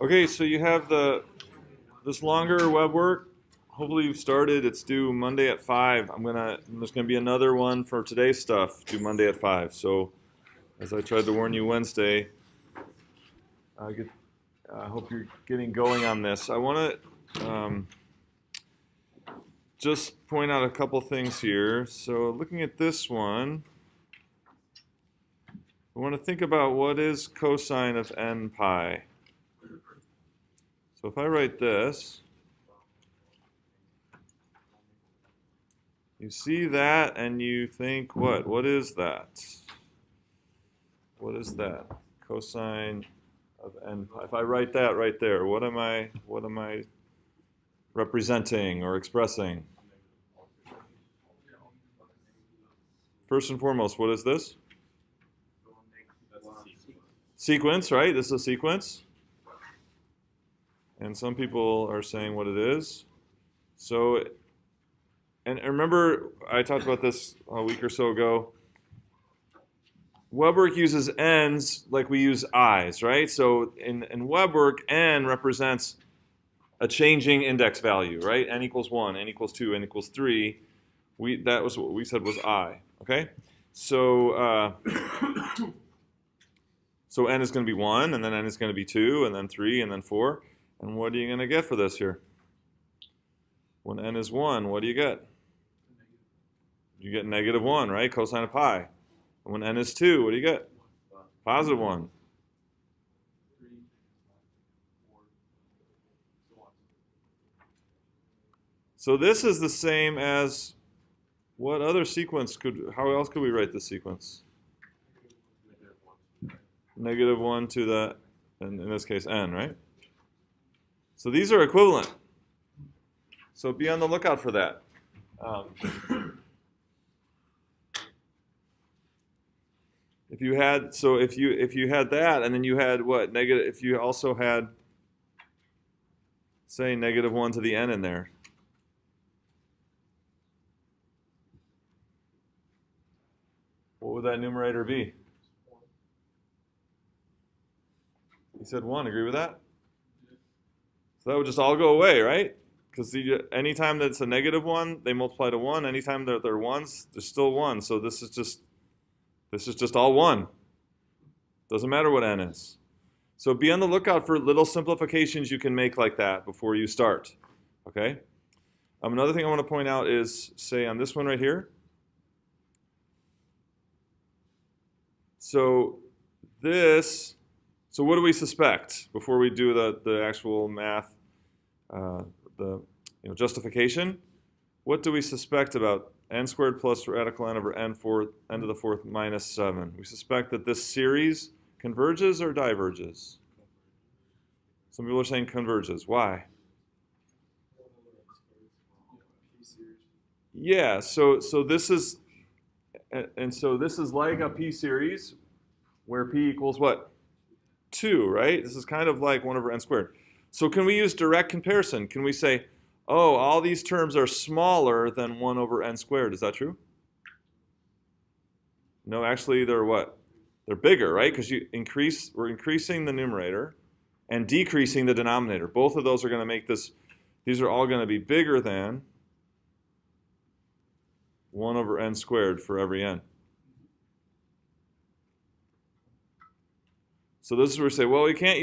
Okay, so you have this longer web work. Hopefully you've started. It's due Monday at 5. There's gonna be another one for today's stuff due Monday at 5. So as I tried to warn you Wednesday, I hope you're getting going on this. I want to just point out a couple things here. So looking at this one, I want to think about what is cosine of n pi. So if I write this, you see that and you think, what? What is that? What is that? Cosine of n pi. If I write that right there, what am I representing or expressing? First and foremost, what is this? Sequence, right? This is a sequence. And some people are saying what it is. So, and remember, I talked about this a week or so ago. Web work uses n's like we use i's, right? So in web work, n represents a changing index value, right? N equals 1, n equals 2, n equals 3. That was what we said was I, okay? So, so n is going to be 1, and then n is going to be 2, and then 3, and then 4. And what are you going to get for this here? When n is 1, what do you get? You get negative 1, right? Cosine of pi. And when n is 2, what do you get? Positive 1. So this is the same as what other sequence how else could we write this sequence? Negative 1 to the, in this case, n, right? So these are equivalent. So be on the lookout for that. If you had that, and then you had what? Negative. If you also had, say, negative 1 to the n in there. What would that numerator be? You said 1. Agree with that? So that would just all go away, right? Because anytime that it's a negative 1, they multiply to 1. Anytime that they're 1s, there's still 1. So this is just all 1. Doesn't matter what n is. So be on the lookout for little simplifications you can make like that before you start. Okay? Another thing I want to point out is, say, on this one right here. So what do we suspect before we do the actual math, justification? What do we suspect about n squared plus radical n over n to the fourth minus 7? We suspect that this series converges or diverges. Some people are saying converges. Why? Yeah. So this is, and so this is like a p series, where p equals what? 2, right? This is kind of like 1 over n squared. So can we use direct comparison? Can we say, oh, all these terms are smaller than 1 over n squared? Is that true? No, actually they're what? They're bigger, right? Because we're increasing the numerator and decreasing the denominator. Both of those are going to make this, these are all going to be bigger than 1 over n squared for every n. So this is where we say, well, we can't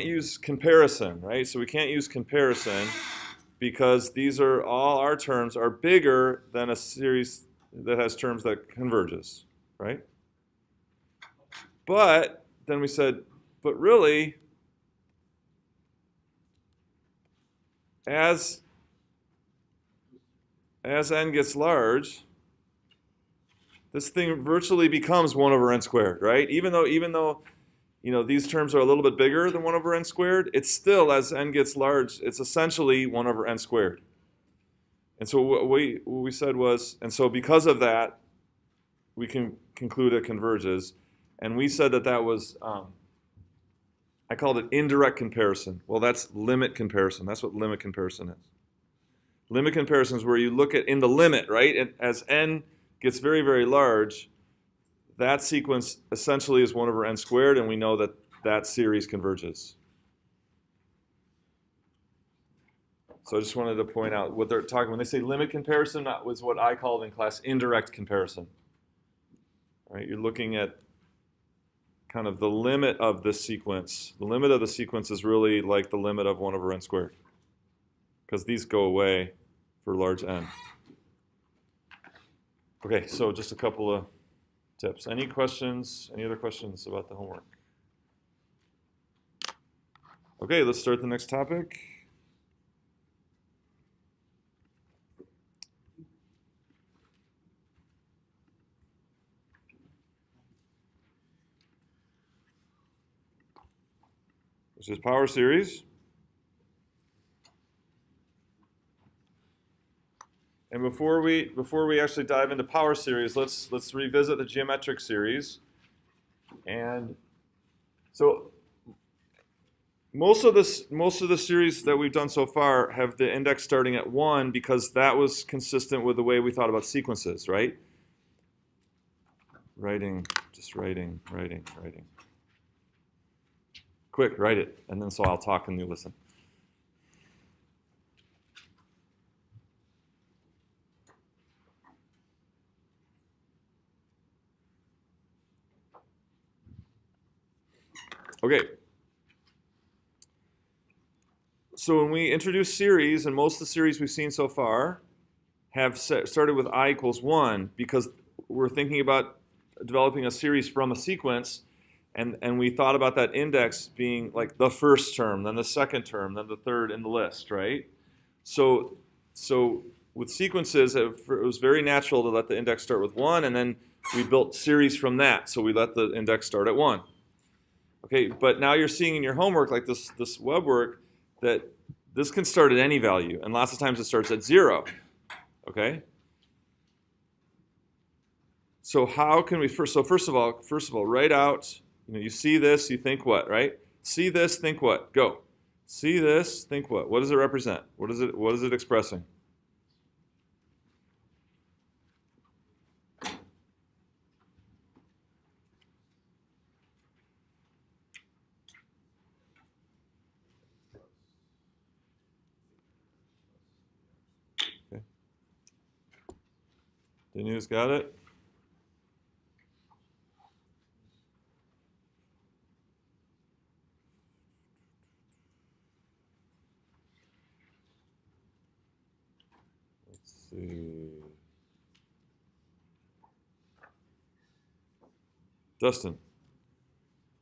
use comparison, right? So we can't use comparison because all our terms are bigger than a series that has terms that converges, right? But then we said, but really, as n gets large, this thing virtually becomes 1 over n squared, right? Even though these terms are a little bit bigger than 1 over n squared, it's still, as n gets large, it's essentially 1 over n squared. And so what we said was, and so because of that, we can conclude it converges. And we said that was, I called it indirect comparison. Well, that's limit comparison. That's what limit comparison is. Limit comparison is where you look at in the limit, right? And as n gets very, very large, that sequence essentially is 1 over n squared, and we know that that series converges. So I just wanted to point out what they're talking when they say limit comparison. That was what I called in class indirect comparison. Right? You're looking at kind of the limit of this sequence. The limit of the sequence is really like the limit of 1 over n squared, because these go away for large n. Okay, so just a couple of tips. Any questions? Any other questions about the homework? Okay, let's start the next topic. Which is power series. And before we actually dive into power series, let's revisit the geometric series. And so most of the series that we've done so far have the index starting at 1 because that was consistent with the way we thought about sequences, right? Writing. Quick, write it, and then so I'll talk and you listen. Okay. So when we introduce series, and most of the series we've seen so far have started with I equals 1 because we're thinking about developing a series from a sequence, and we thought about that index being like the first term, then the second term, then the third in the list, right? So with sequences, it was very natural to let the index start with 1, and then we built series from that. So we let the index start at 1. Okay, but now you're seeing in your homework, like this web work, that this can start at any value, and lots of times it starts at 0. Okay. So how can we first of all, write out. You see this, you think what, right? See this, think what? Go. See this, think what? What does it represent? What is it expressing? Okay. Danu's got it? See. Dustin,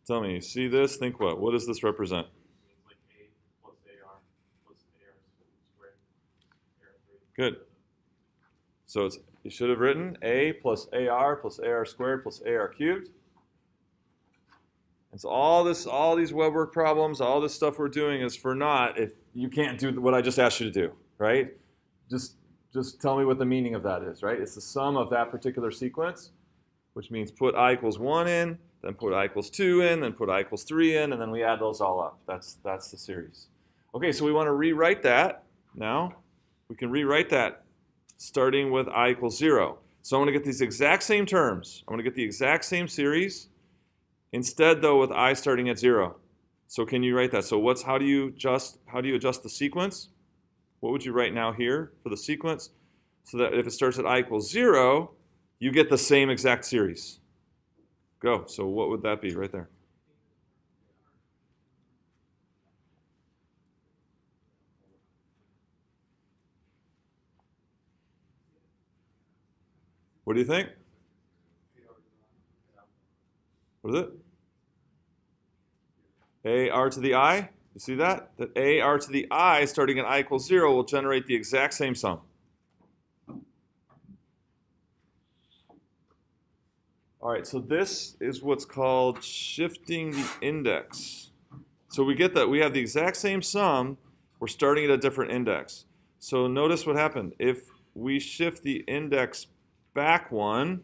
tell me, see this, think what? What does this represent? Like A plus AR plus AR squared. Good. So you should have written A plus AR squared plus AR cubed. And so all these web work problems, all this stuff we're doing is for naught if you can't do what I just asked you to do, right? Just tell me what the meaning of that is, right? It's the sum of that particular sequence, which means put I equals 1 in, then put I equals 2 in, then put I equals 3 in, and then we add those all up. That's the series. Okay, so we want to rewrite that now. We can rewrite that starting with I equals 0. So I want to get these exact same terms. I want to get the exact same series. Instead, though, with I starting at 0. So can you write that? So how do you adjust the sequence? What would you write now here for the sequence? So that if it starts at I equals 0, you get the same exact series. Go. So what would that be right there? What do you think? What is it? AR to the I? You see that? That AR to the I starting at I equals 0 will generate the exact same sum. All right, so this is what's called shifting the index. So we get that we have the exact same sum, we're starting at a different index. So notice what happened. If we shift the index back 1,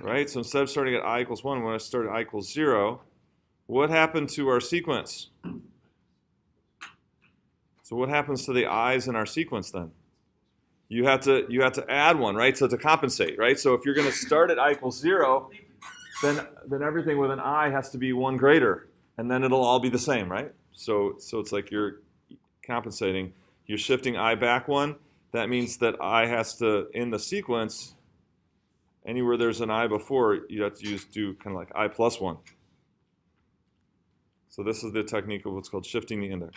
right? So instead of starting at I equals 1, when I start at I equals 0, what happened to our sequence? So what happens to the i's in our sequence then? You have to add 1, right? So to compensate, right? So if you're going to start at I equals 0, then everything with an I has to be 1 greater, and then it'll all be the same, right? So it's like you're compensating. You're shifting I back one. That means that I has to, in the sequence, anywhere there's an I before, you have to do kind of like I plus 1. So this is the technique of what's called shifting the index,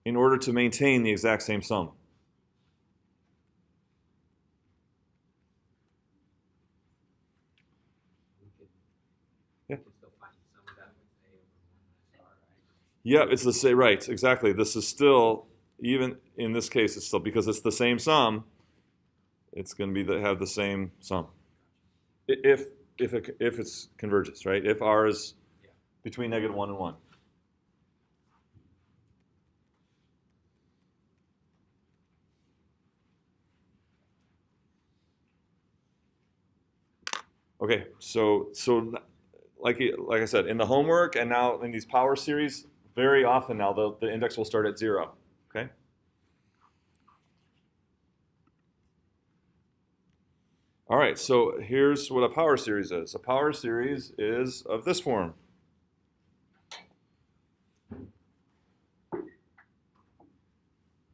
in order to maintain the exact same sum. Yeah. Yeah, it's the same, right, exactly. This is still, even in this case, it's still, because it's the same sum, it's going to be have the same sum. If it's converges, right? If R is between -1 and 1. Okay, so like I said, in the homework and now in these power series, very often now the index will start at 0. Okay. All right, so here's what a power series is. A power series is of this form.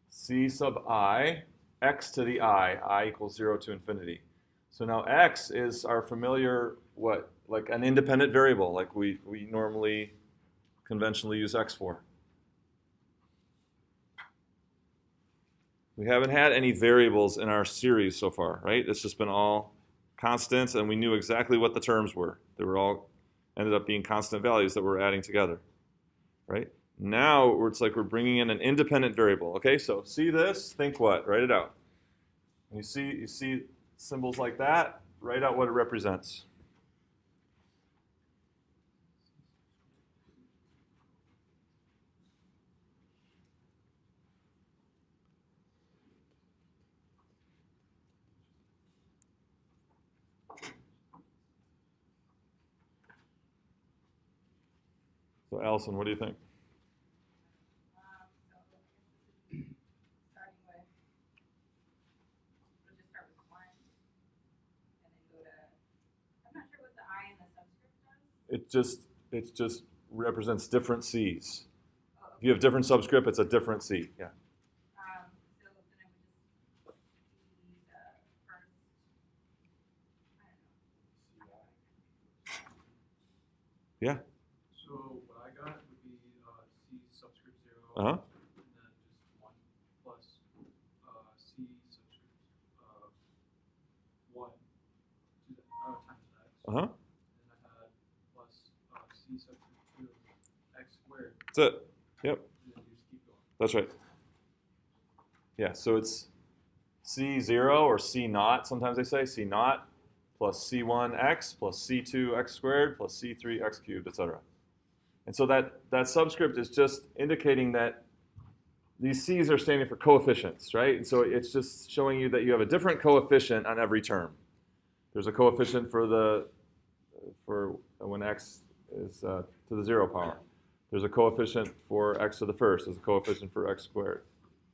C sub I, x to the I equals 0 to infinity. So now x is our familiar, what, like an independent variable, like we normally conventionally use x for. We haven't had any variables in our series so far, right? It's just been all constants, and we knew exactly what the terms were. They were all ended up being constant values that we're adding together, right? Now it's like we're bringing in an independent variable. Okay, so see this, think what? Write it out. You see symbols like that, write out what it represents. So Allison, what do you think? It just represents different C's. If you have different subscript, it's a different C. Yeah. Yeah. So what I got would be C subscript 0, Uh-huh. and then just 1 plus C subscript 1 to the, times x. Uh-huh. And I had plus C subscript 2 x squared. That's it. Yep. And then you just keep going. That's right. Yeah, so it's C0 or C naught, sometimes they say, C naught plus C1x plus C2x squared plus C3x cubed, etc. And so that subscript is just indicating that these C's are standing for coefficients, right? And so it's just showing you that you have a different coefficient on every term. There's a coefficient for when x is to the 0 power. There's a coefficient for x to the first. There's a coefficient for x squared,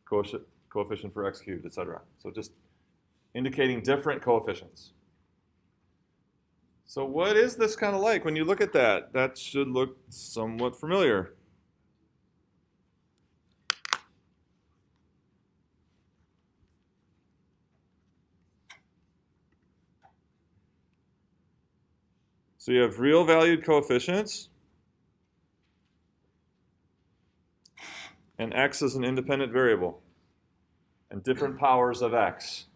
coefficient for x cubed, etc. So just indicating different coefficients. So what is this kind of like when you look at that? That should look somewhat familiar. So you have real valued coefficients, and x is an independent variable, and different powers of x.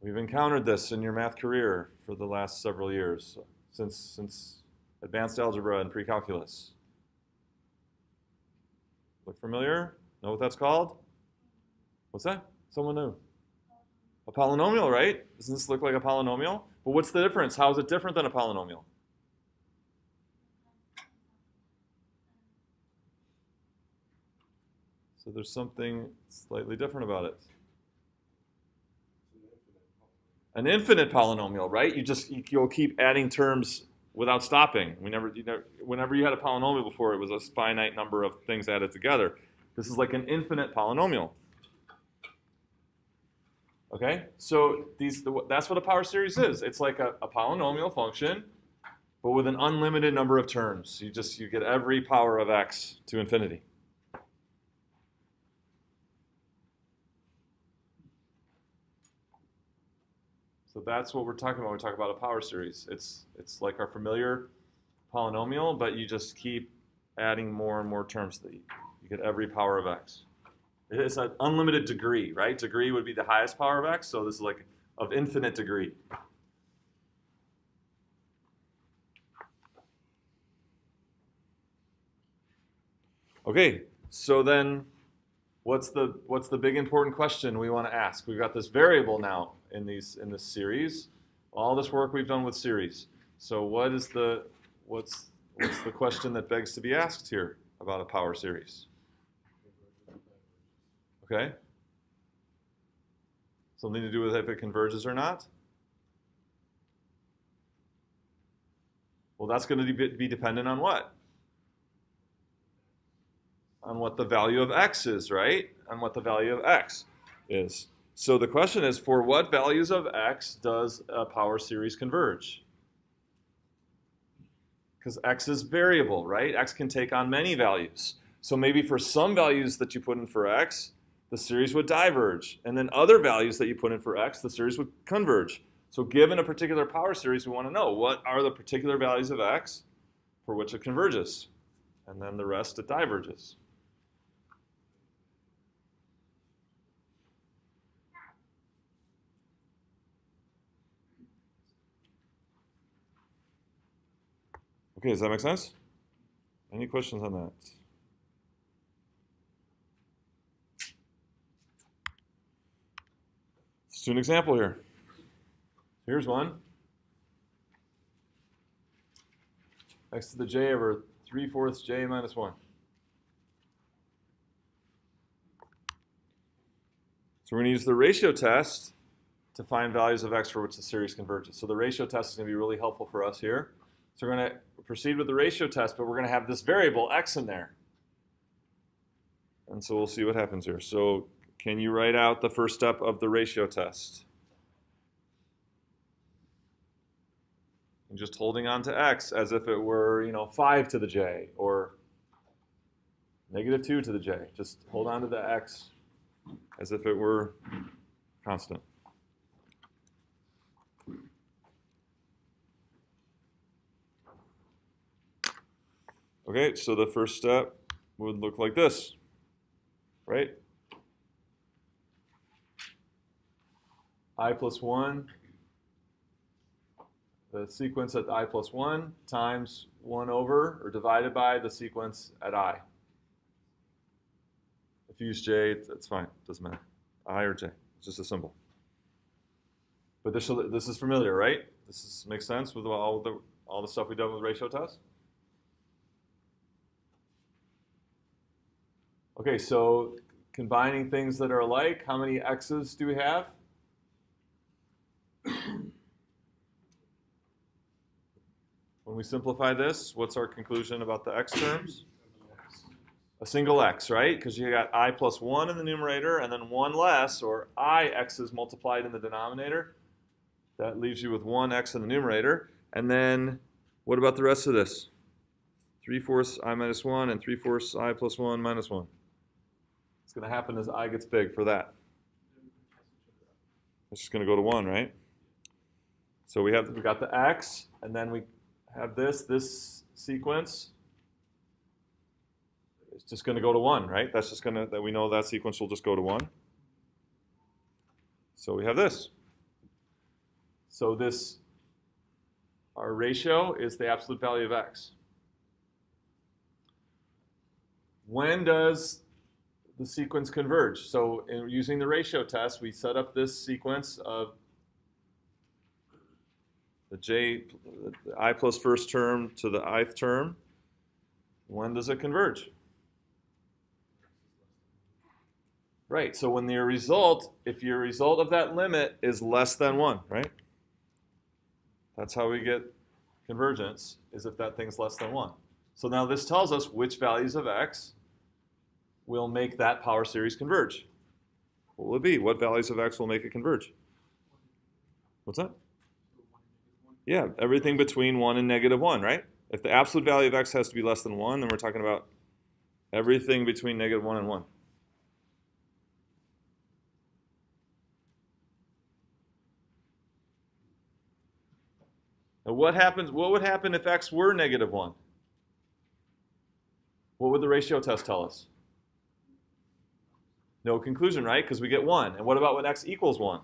We've encountered this in your math career for the last several years, since advanced algebra and pre-calculus. Look familiar? Know what that's called? What's that? Someone knew. A polynomial, right? Doesn't this look like a polynomial? But what's the difference? How is it different than a polynomial? So there's something slightly different about it. An infinite polynomial, right? You'll keep adding terms without stopping. Whenever you had a polynomial before, it was a finite number of things added together. This is like an infinite polynomial. Okay, so that's what a power series is. It's like a polynomial function, but with an unlimited number of terms. You get every power of x to infinity. So that's what we're talking about when we talk about a power series. It's like our familiar polynomial, but you just keep adding more and more terms. You get every power of x. It's an unlimited degree, right? Degree would be the highest power of x, so this is like of infinite degree. Okay, so then what's the big important question we want to ask? We've got this variable now in this series. All this work we've done with series. So what's the question that begs to be asked here about a power series? Okay. Something to do with if it converges or not? Well, that's going to be dependent on what? On what the value of x is, right? On what the value of x is. So the question is, for what values of x does a power series converge? Because x is variable, right? X can take on many values. So maybe for some values that you put in for x, the series would diverge. And then other values that you put in for x, the series would converge. So given a particular power series, we want to know what are the particular values of x for which it converges. And then the rest it diverges. Okay, does that make sense? Any questions on that? Let's do an example here. Here's one. X to the j over 3/4 j minus 1. So we're going to use the ratio test to find values of x for which the series converges. So the ratio test is going to be really helpful for us here. So we're going to proceed with the ratio test, but we're going to have this variable x in there. And so we'll see what happens here. So can you write out the first step of the ratio test? And just holding on to x as if it were, 5 to the j or -2 to the j. Just hold on to the x as if it were constant. Okay, so the first step would look like this, right? I plus 1, the sequence at I plus 1 times 1 over or divided by the sequence at I. If you use j, that's fine, doesn't matter. I or j, it's just a symbol. But this is familiar, right? Makes sense with all the stuff we've done with ratio tests? Okay, so combining things that are alike, how many x's do we have? When we simplify this, what's our conclusion about the x terms? A single x, right? Because you got I plus 1 in the numerator and then 1 less, or I x's multiplied in the denominator. That leaves you with 1 x in the numerator. And then what about the rest of this? 3/4 I minus 1 and 3/4 I plus 1 minus 1. What's going to happen as I gets big for that? It's just going to go to 1, right? So we got the x, and then we have this sequence. It's just going to go to 1, right? That's just that we know that sequence will just go to 1. So we have this. So our ratio is the absolute value of x. When does the sequence converge? So using the ratio test, we set up this sequence of the I plus first term to the ith term. When does it converge? Right, so when if your result of that limit is less than 1, right? That's how we get convergence, is if that thing's less than 1. So now this tells us which values of x will make that power series converge. What will it be? What values of x will make it converge? What's that? Yeah, everything between 1 and negative 1, right? If the absolute value of x has to be less than 1, then we're talking about everything between negative 1 and 1. Now what would happen if x were negative 1? What would the ratio test tell us? No conclusion, right? Because we get 1. And what about when x equals 1?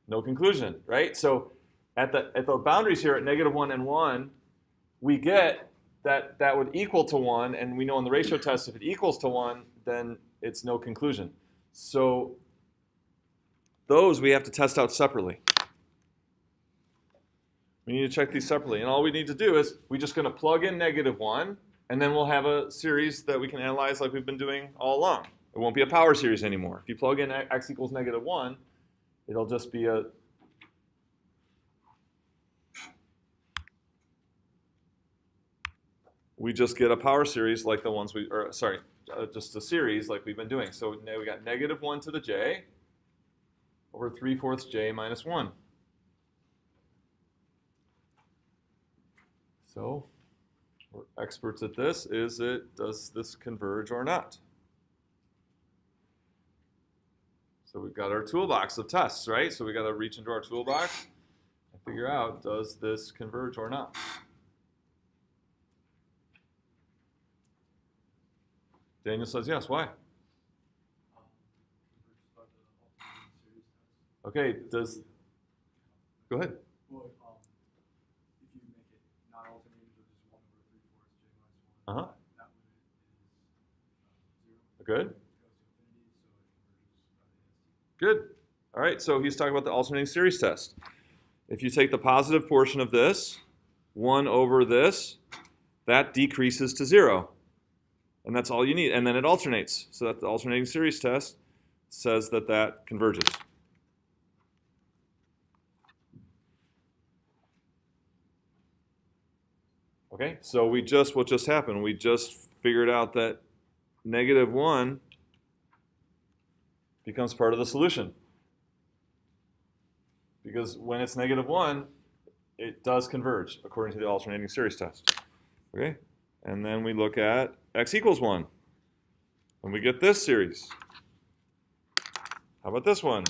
No conclusion, right? So at the boundaries here at negative 1 and 1, we get that would equal to 1, and we know in the ratio test if it equals to 1, then it's no conclusion. So those we have to test out separately. We need to check these separately. And all we need to do is we're just going to plug in negative 1, and then we'll have a series that we can analyze like we've been doing all along. It won't be a power series anymore. If you plug in x equals negative 1, it'll just be we just get a power series like the ones just a series like we've been doing. So now we got negative 1 to the j over 3/4 j minus 1. So we're experts at this. Does this converge or not? So we've got our toolbox of tests, right? So we got to reach into our toolbox and figure out, does this converge or not? Daniel says yes. Why? Okay, go ahead. Well, if you make it not alternating, but just 1 over 3/4 j minus 1, Uh-huh. that limit is 0. Good. It goes to infinity, so it converges. Good. All right, so he's talking about the alternating series test. If you take the positive portion of this, 1 over this, that decreases to 0. And that's all you need. And then it alternates. So that the alternating series test says that that converges. Okay, so what just happened? We just figured out that negative 1 becomes part of the solution. Because when it's negative 1, it does converge according to the alternating series test. Okay, and then we look at x equals 1. And we get this series. How about this one?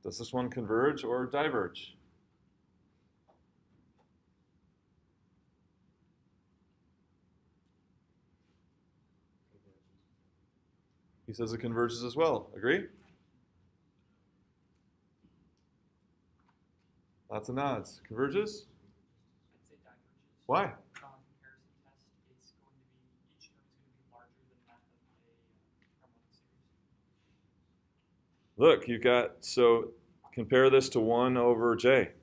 Does this one converge or diverge? He says it converges as well. Agree? Lots of nods. Converges? I'd say diverges. Why? Comparison test, it's going to be, each term is going to be larger than that of a harmonic series. Look, you've got, so compare this to 1 over j.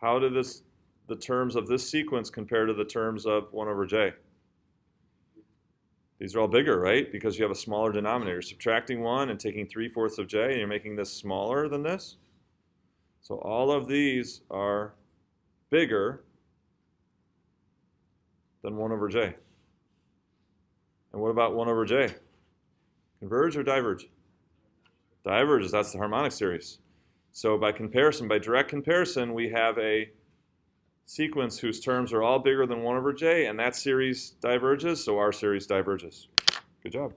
How do the terms of this sequence compare to the terms of 1 over j? These are all bigger, right? Because you have a smaller denominator. Subtracting 1 and taking 3/4 of j, and you're making this smaller than this. So all of these are bigger than 1 over j. And what about 1 over j? Converge or diverge? Diverges, that's the harmonic series. So by comparison, by direct comparison, we have a sequence whose terms are all bigger than 1 over j, and that series diverges, so our series diverges. Good job.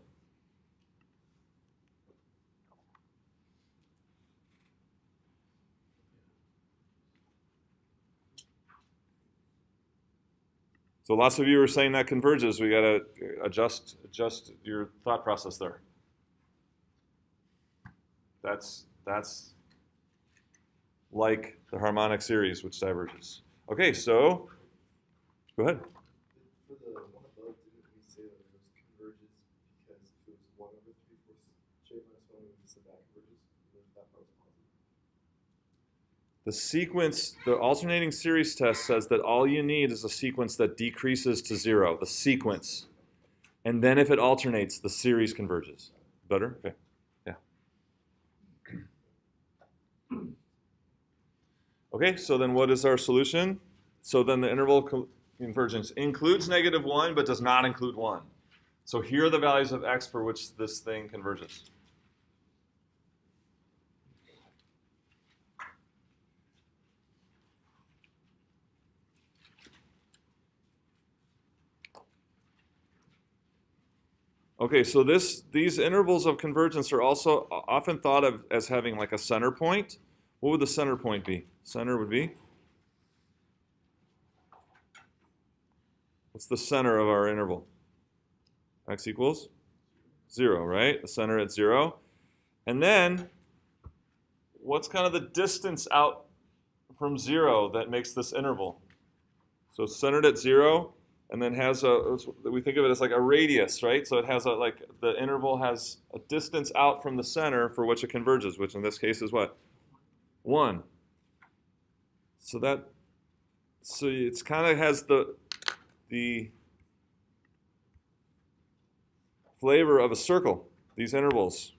So lots of you are saying that converges. We got to adjust your thought process there. That's like the harmonic series, which diverges. Okay, so go ahead. For the one above, didn't we say that it was converges because if it was 1 over 3/4 j minus 1, we just said that converges? That part was positive. The sequence, the alternating series test says that all you need is a sequence that decreases to 0, the sequence. And then if it alternates, the series converges. Better? Okay. Yeah. Okay, so then what is our solution? So then the interval convergence includes negative 1, but does not include 1. So here are the values of x for which this thing converges. Okay, so these intervals of convergence are also often thought of as having like a center point. What would the center point be? Center would be? What's the center of our interval? X equals 0, right? The center at 0. And then, what's kind of the distance out from 0 that makes this interval? So it's centered at 0, and then has we think of it as like a radius, right? So it has like the interval has a distance out from the center for which it converges, which in this case is what? 1. So it's kind of has the flavor of a circle, these intervals.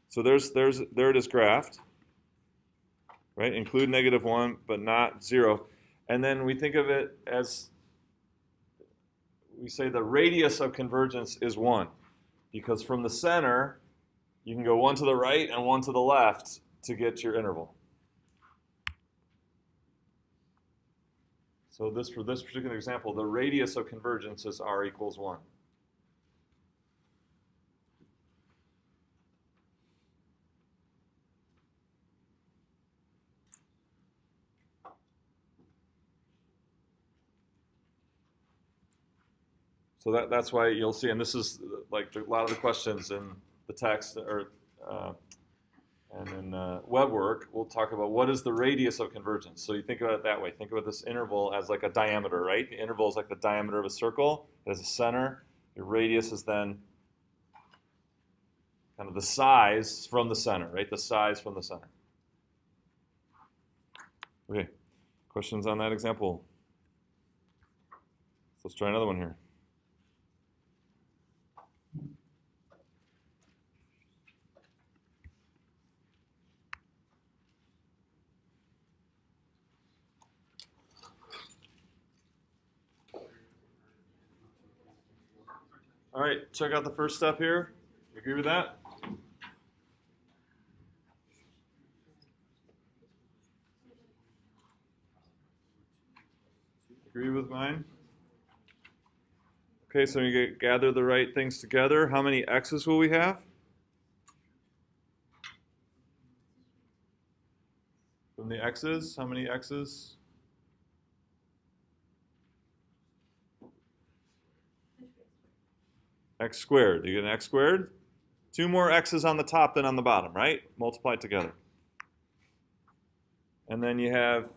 So there it is graphed, right? Include -1, but not 0. And then we think of it as, we say the radius of convergence is 1, because from the center, you can go 1 to the right and 1 to the left to get your interval. So for this particular example, the radius of convergence is r equals 1. So that's why you'll see, and this is like a lot of the questions in the text and in web work, we'll talk about what is the radius of convergence. So you think about it that way. Think about this interval as like a diameter, right? The interval is like the diameter of a circle. It has a center. Your radius is then kind of the size from the center, right? The size from the center. Okay, questions on that example? Let's try another one here. All right, check out the first step here. You agree with that? Agree with mine? Okay, so you gather the right things together. How many x's will we have? From the x's, how many x's? X squared. You get an x squared? 2 more x's on the top than on the bottom, right? Multiplied together. And then you have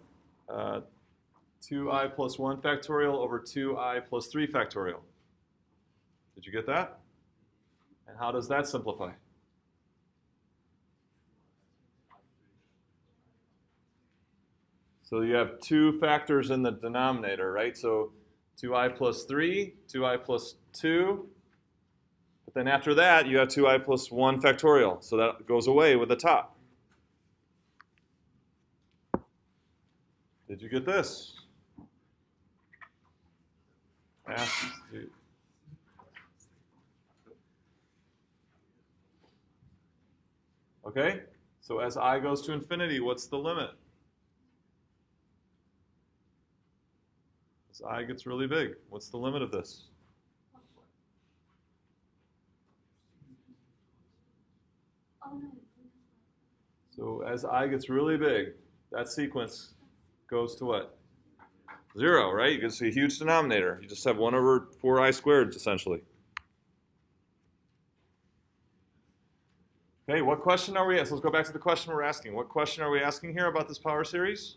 2i plus 1 factorial over 2i plus 3 factorial. Did you get that? And how does that simplify? So you have 2 factors in the denominator, right? So 2i plus 3, 2i plus 2. But then after that, you have 2i plus 1 factorial. So that goes away with the top. Did you get this? Okay, so as I goes to infinity, what's the limit? As I gets really big, what's the limit of this? So as I gets really big, that sequence goes to what? 0, right? You can see a huge denominator. You just have 1 over 4i squared, essentially. Okay, what question are we asking? So let's go back to the question we're asking. What question are we asking here about this power series?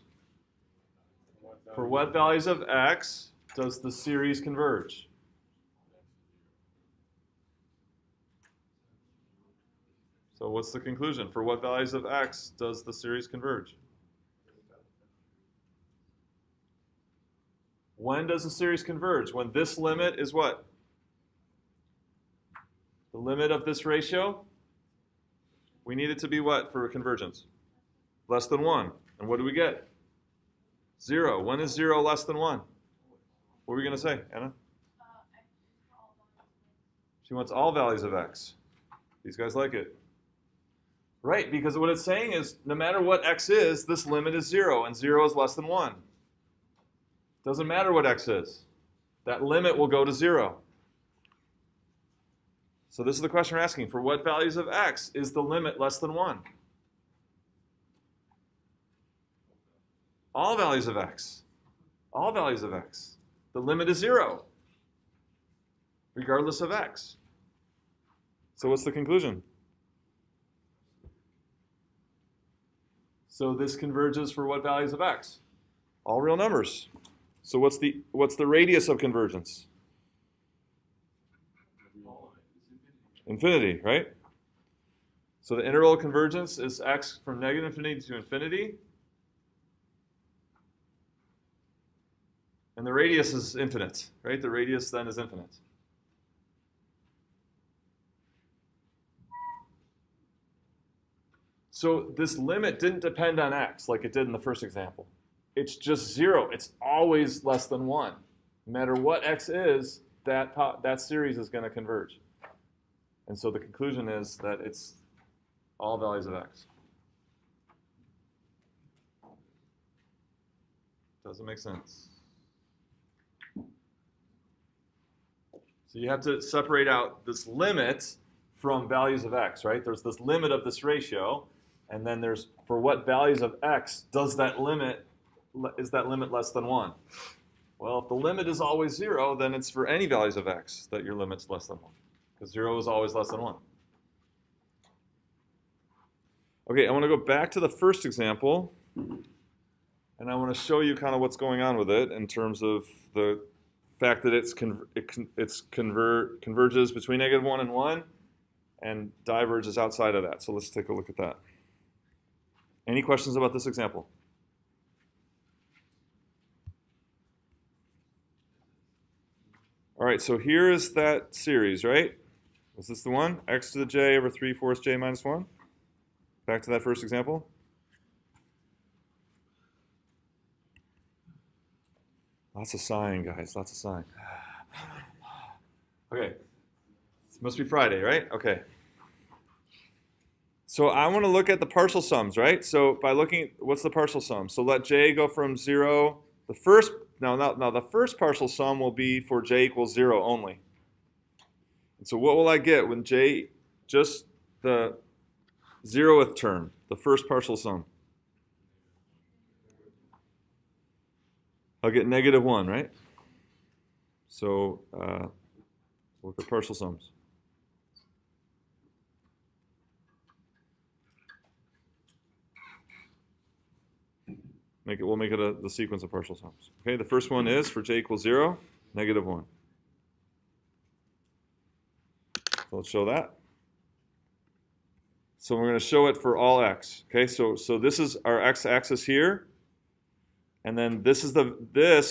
For what values of x does the series converge? So what's the conclusion? For what values of x does the series converge? When does the series converge? When this limit is what? The limit of this ratio? We need it to be what for convergence? Less than 1. And what do we get? 0. When is 0 less than 1? What were we going to say, Anna? She wants all values of x. These guys like it. Right, because what it's saying is no matter what x is, this limit is 0, and 0 is less than 1. Doesn't matter what x is. That limit will go to 0. So this is the question we're asking. For what values of x is the limit less than 1? All values of x. All values of x. The limit is 0, regardless of x. So what's the conclusion? So this converges for what values of x? All real numbers. So what's the radius of convergence? Infinity, right? So the interval of convergence is x from negative infinity to infinity. And the radius is infinite, right? The radius then is infinite. So this limit didn't depend on x like it did in the first example. It's just 0. It's always less than 1. No matter what x is, that series is going to converge. And so the conclusion is that it's all values of x. Doesn't make sense. So you have to separate out this limit from values of x, right? There's this limit of this ratio, and then there's for what values of x is that limit less than 1? Well, if the limit is always 0, then it's for any values of x that your limit's less than 1. Because 0 is always less than 1. Okay, I want to go back to the first example, and I want to show you kind of what's going on with it in terms of the fact that it converges between -1 and 1 and diverges outside of that. So let's take a look at that. Any questions about this example? All right, so here is that series, right? Was this the one? X to the j over 3/4 j minus 1? Back to that first example. Lots of sighing, guys. Lots of sighing. Okay. It must be Friday, right? Okay. So I want to look at the partial sums, right? So by looking, what's the partial sum? So let j go from 0. The first partial sum will be for j equals 0 only. And so what will I get when j, just the 0th term, the first partial sum? I'll get -1, right? So look at partial sums. We'll make it the sequence of partial sums. Okay, the first one is for j equals 0, -1. So let's show that. So we're going to show it for all x. Okay, so this is our x-axis here, and then this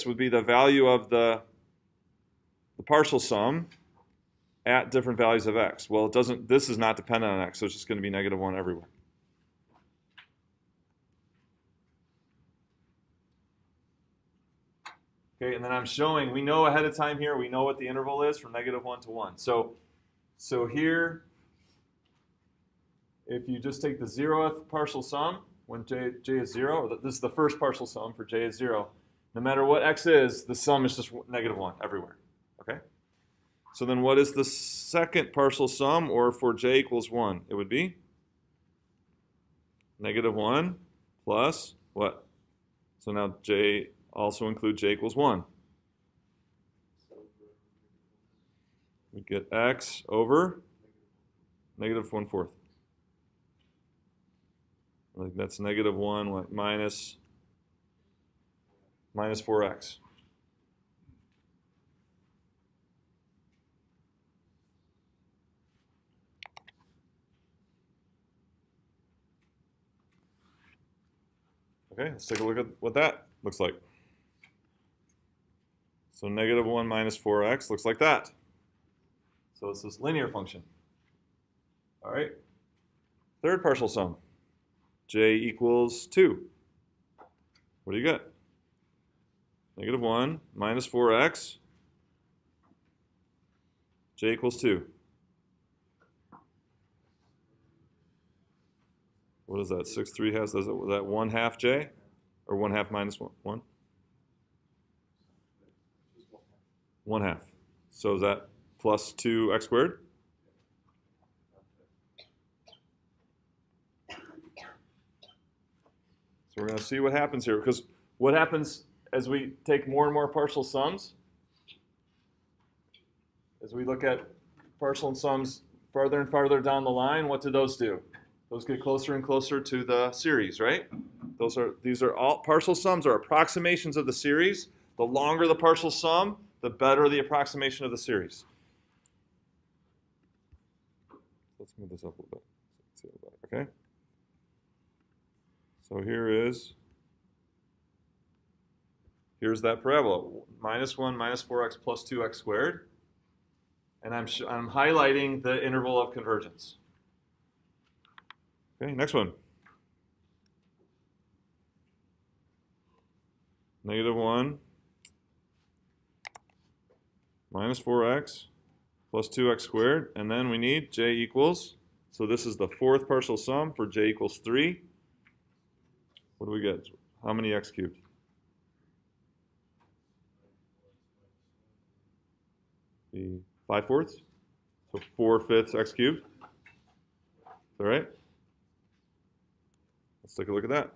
would be the value of the partial sum at different values of x. Well, this is not dependent on x, so it's just going to be -1 everywhere. Okay, and then I'm showing, we know ahead of time here, we know what the interval is from -1 to 1. So here, if you just take the 0th partial sum, when j is 0, or this is the first partial sum for j is 0, no matter what x is, the sum is just -1 everywhere. Okay? So then what is the second partial sum, or for j equals 1? It would be -1 plus what? So now j also include j equals 1. We get x over -1/4. Like that's -1 what, minus 4x. Okay, let's take a look at what that looks like. So -1 minus 4x looks like that. So it's this linear function. All right. Third partial sum. J equals 2. What do you get? -1 minus 4x. J equals 2. What is that? 6/3 has, is that 1/2 j? Or 1/2 minus 1? 1/2. So is that plus 2x squared? So we're going to see what happens here, because what happens as we take more and more partial sums, as we look at partial sums farther and farther down the line, what do those do? Those get closer and closer to the series, right? These are all partial sums are approximations of the series. The longer the partial sum, the better the approximation of the series. Let's move this up a little bit. Let's see a little bit. Okay. So here's that parabola, -1 minus 4x plus 2x squared. And I'm highlighting the interval of convergence. Okay, next one. -1 minus 4x plus 2x squared. And then we need j equals, so this is the fourth partial sum for j equals 3. What do we get? How many x cubed? The 5/4? So 4/5 x cubed. Is that right? Let's take a look at that.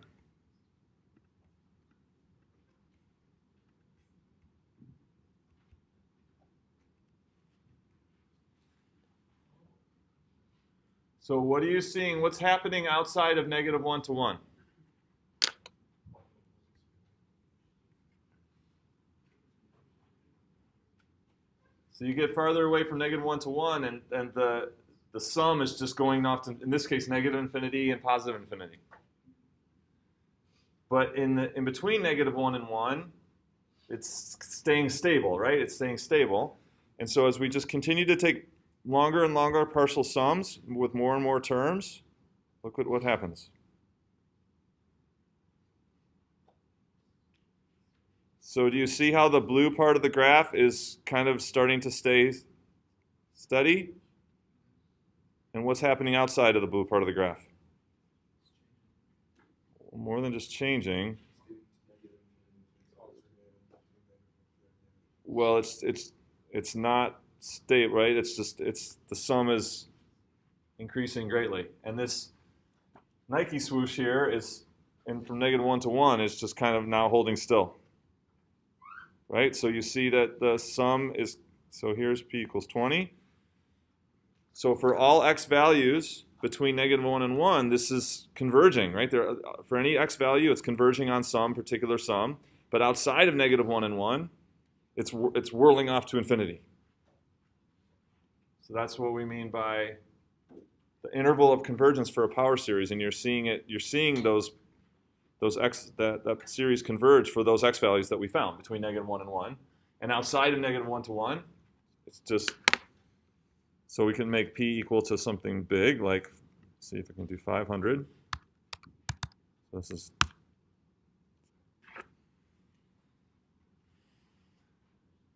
So what are you seeing? What's happening outside of -1 to 1? So you get farther away from -1 to 1, and the sum is just going off to, in this case, negative infinity and positive infinity. But in between -1 and 1, it's staying stable, right? It's staying stable. And so as we just continue to take longer and longer partial sums with more and more terms, look at what happens. So do you see how the blue part of the graph is kind of starting to stay steady? And what's happening outside of the blue part of the graph? More than just changing. Well, it's not state, right? It's the sum is increasing greatly. And this Nike swoosh here is, and from -1 to 1 is just kind of now holding still. Right? So you see that the sum is, so here's p equals 20. So for all x values between -1 and 1, this is converging, right? For any x value, it's converging on some particular sum. But outside of -1 and 1, it's whirling off to infinity. So that's what we mean by the interval of convergence for a power series, and you're seeing that series converge for those x values that we found between -1 and 1. And outside of -1 to 1, it's just, so we can make p equal to something big, like, see if we can do 500. So this is,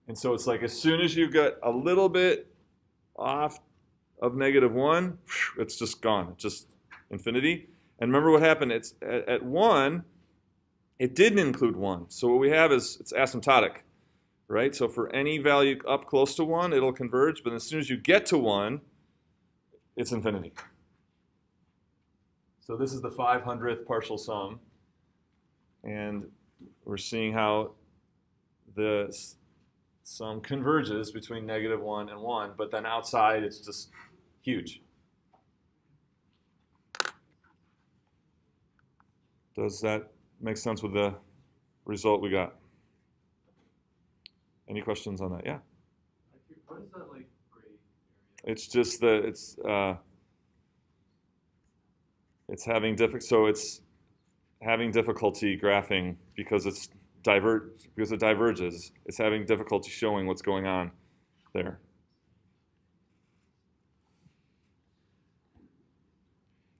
and so it's like as soon as you get a little bit off of -1, it's just gone. It's just infinity. And remember what happened? It's at 1, it didn't include 1. So what we have is it's asymptotic, right? So for any value up close to 1, it'll converge. But as soon as you get to 1, it's infinity. So this is the 500th partial sum. And we're seeing how the sum converges between -1 and 1. But then outside, it's just huge. Does that make sense with the result we got? Any questions on that? Yeah. What is that like gray area? It's just that it's having difficulty graphing because it diverges. It's having difficulty showing what's going on there.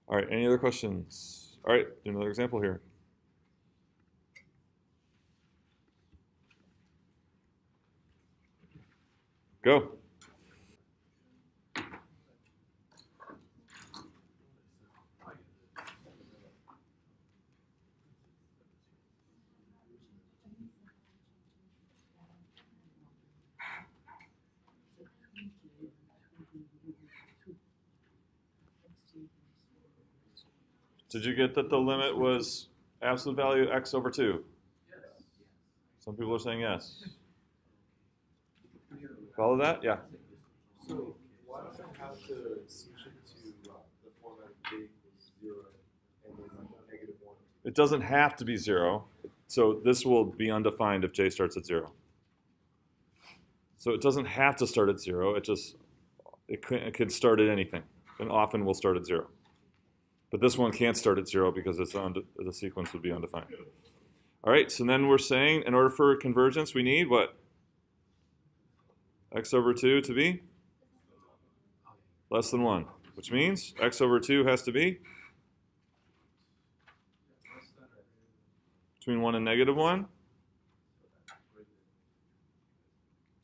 All right. Any other questions? All right, do another example here. Go. Did you get that the limit was absolute value x over 2? Some people are saying yes. Follow that? Yeah. So why don't I have to switch it to the format of j equals 0 and then -1? It doesn't have to be 0. So this will be undefined if j starts at 0. So it doesn't have to start at 0. It could start at anything, and often will start at 0. But this one can't start at 0 because the sequence would be undefined. All right, so then we're saying in order for convergence, we need what? X over 2 to be less than 1, which means x over 2 has to be between 1 and -1.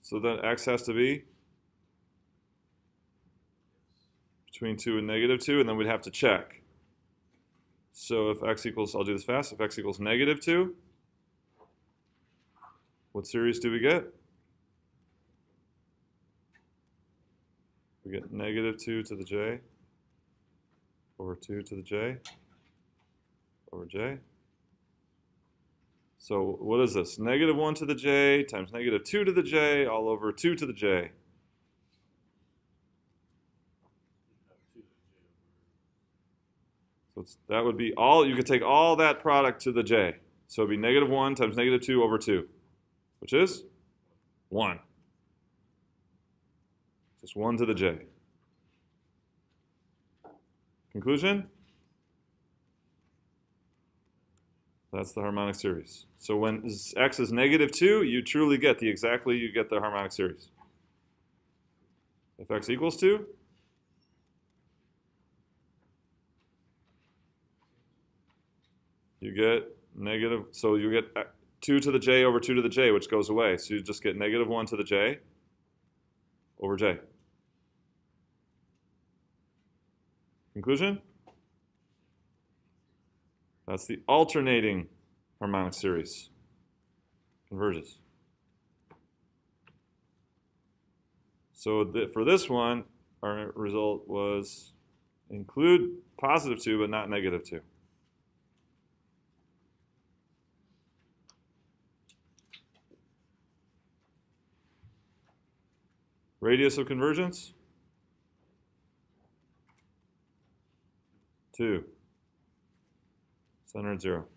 So then x has to be between 2 and -2, and then we'd have to check. So if x equals, I'll do this fast, if x equals -2, what series do we get? We get -2 to the j over 2 to the j over j. So what is this? -1 to the j times -2 to the j all over 2 to the j. So that would be all, you could take all that product to the j. So it would be -1 times -2 over 2, which is 1. Just 1 to the j. Conclusion? That's the harmonic series. So when x is -2, you truly get you get the harmonic series. If x equals 2, you get so you get 2 to the j over 2 to the j, which goes away. So you just get -1 to the j over j. Conclusion? That's the alternating harmonic series. Converges. So for this one, our result was include +2 but not -2. Radius of convergence? 2. Center at 0.